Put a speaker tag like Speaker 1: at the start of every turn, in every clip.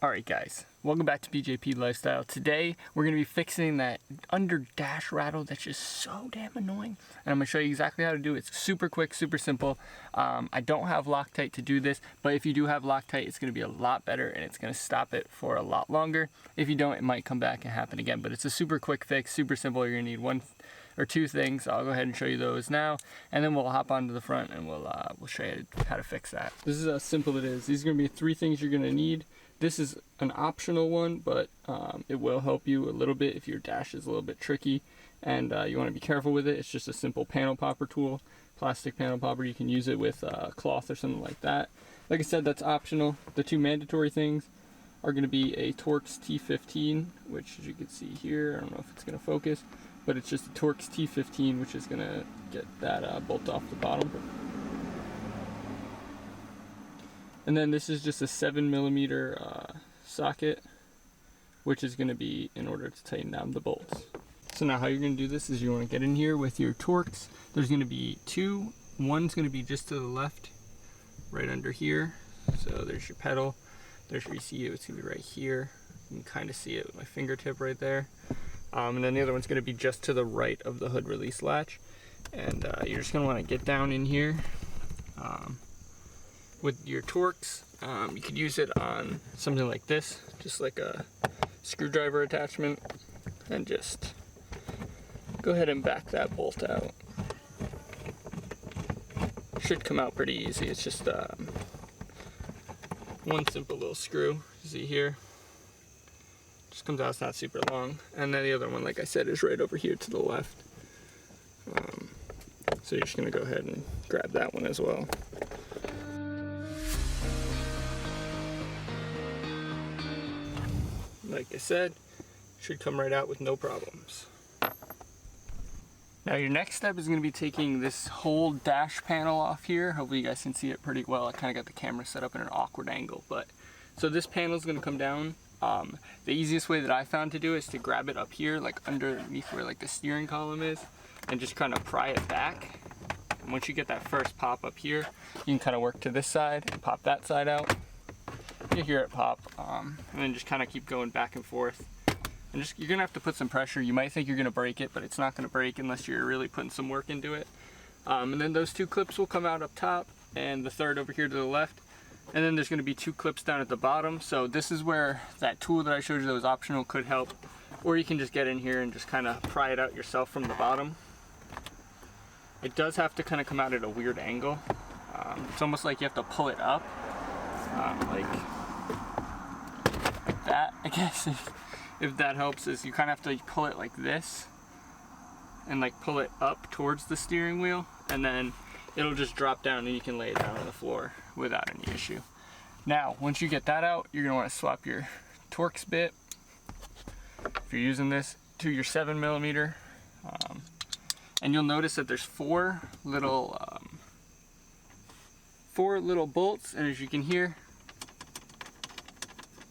Speaker 1: Alright guys, welcome back to BJP Lifestyle. Today we're going to be fixing that under dash rattle that's just so damn annoying. And I'm going to show you exactly how to do it. It's super quick, super simple. I don't have Loctite to do this, but if you do have Loctite, it's going to be a lot better and it's going to stop it for a lot longer. If you don't, it might come back and happen again, but it's a super quick fix, super simple. You're going to need one or two things. I'll go ahead and show you those now, and then we'll hop onto the front and we'll show you how to fix that. This is how simple it is. These are going to be three things you're going to need. This is an optional one, but it will help you a little bit if your dash is a little bit tricky and you want to be careful with it. It's just a simple panel popper tool, plastic panel popper. You can use it with cloth or something like that. Like I said, that's optional. The two mandatory things are going to be a Torx T15, which as you can see here, I don't know if it's going to focus, but it's just a Torx T15, which is going to get that bolt off the bottom. And then this is just a 7mm socket, which is going to be in order to tighten down the bolts. So now how you're going to do this is you want to get in here with your Torx. There's going to be two. One's going to be just to the left, right under here. So there's your pedal. There's your ECU. It's going to be right here. You can kind of see it with my fingertip right there. And then the other one's going to be just to the right of the hood release latch. And you're just going to want to get down in here. With your Torx, you could use it on something like this, just like a screwdriver attachment, and just go ahead and back that bolt out. Should come out pretty easy. It's just one simple little screw, see here. Just comes out, it's not super long. And then the other one, like I said, is right over here to the left. So you're just gonna go ahead and grab that one as well. Like I said, should come right out with no problems. Now your next step is going to be taking this whole dash panel off here. Hopefully you guys can see it pretty well. I kind of got the camera set up in an awkward angle, but so this panel is going to come down. The easiest way that I found to do is to grab it up here, like underneath where like the steering column is, and just kind of pry it back. And once you get that first pop up here, you can kind of work to this side and pop that side out. You hear it pop, and then just kind of keep going back and forth. And just you're gonna have to put some pressure. You might think you're gonna break it, but it's not gonna break unless you're really putting some work into it. And then those two clips will come out up top, and the third over here to the left. And then there's gonna be two clips down at the bottom. So this is where that tool that I showed you that was optional could help. Or you can just get in here and just kind of pry it out yourself from the bottom. It does have to kind of come out at a weird angle. It's almost like you have to pull it up. Like that, I guess, if that helps, is you kind of have to pull it like this and like pull it up towards the steering wheel, and then it'll just drop down and you can lay it down on the floor without any issue. Now once you get that out, you're going to want to swap your Torx bit, if you're using this, to your 7mm, and you'll notice that there's four little bolts, and as you can hear,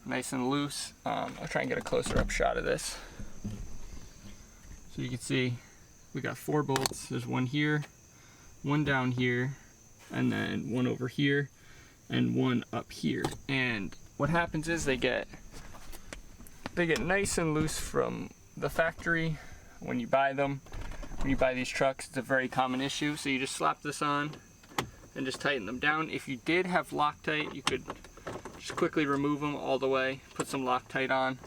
Speaker 1: nice and loose. I'll try and get a closer up shot of this. So you can see we got 4 bolts. There's one here, one down here, and then one over here, and one up here. And what happens is they get nice and loose from the factory when you buy them. When you buy these trucks, it's a very common issue. So you just slap this on and just tighten them down. If you did have Loctite, you could just quickly remove them all the way, put some Loctite on,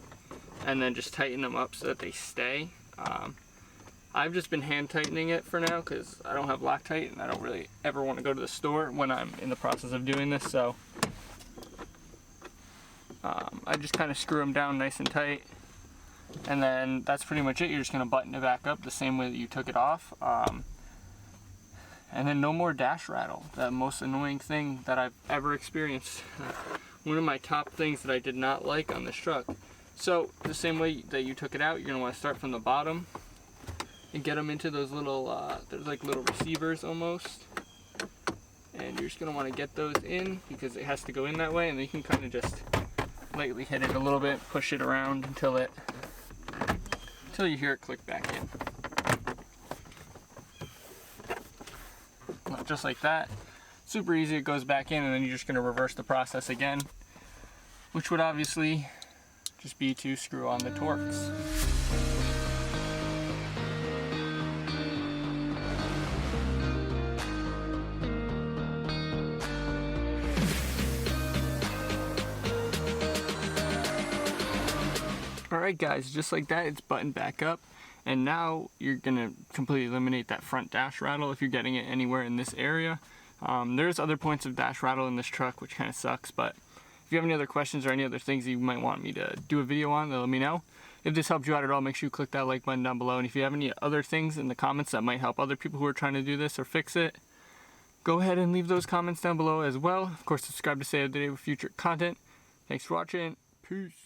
Speaker 1: and then just tighten them up so that they stay. I've just been hand tightening it for now because I don't have Loctite and I don't really ever want to go to the store when I'm in the process of doing this. So I just kind of screw them down nice and tight, and then that's pretty much it. You're just going to button it back up the same way that you took it off. And then no more dash rattle, the most annoying thing that I've ever experienced. One of my top things that I did not like on this truck. So the same way that you took it out, you're gonna want to start from the bottom and get them into those little, there's like little receivers almost. And you're just gonna want to get those in because it has to go in that way, and then you can kind of just lightly hit it a little bit, push it around until you hear it click back in. Just like that. Super easy, it goes back in, and then you're just going to reverse the process again. which would obviously just be to screw on the Torx. Alright guys, just like that, it's buttoned back up, and now you're going to completely eliminate that front dash rattle if you're getting it anywhere in this area. There's other points of dash rattle in this truck, which kind of sucks, but if you have any other questions or any other things you might want me to do a video on, then let me know. If this helped you out at all, make sure you click that like button down below, and if you have any other things in the comments that might help other people who are trying to do this or fix it, go ahead and leave those comments down below as well. Of course, subscribe to stay up to date with future content. Thanks for watching. Peace.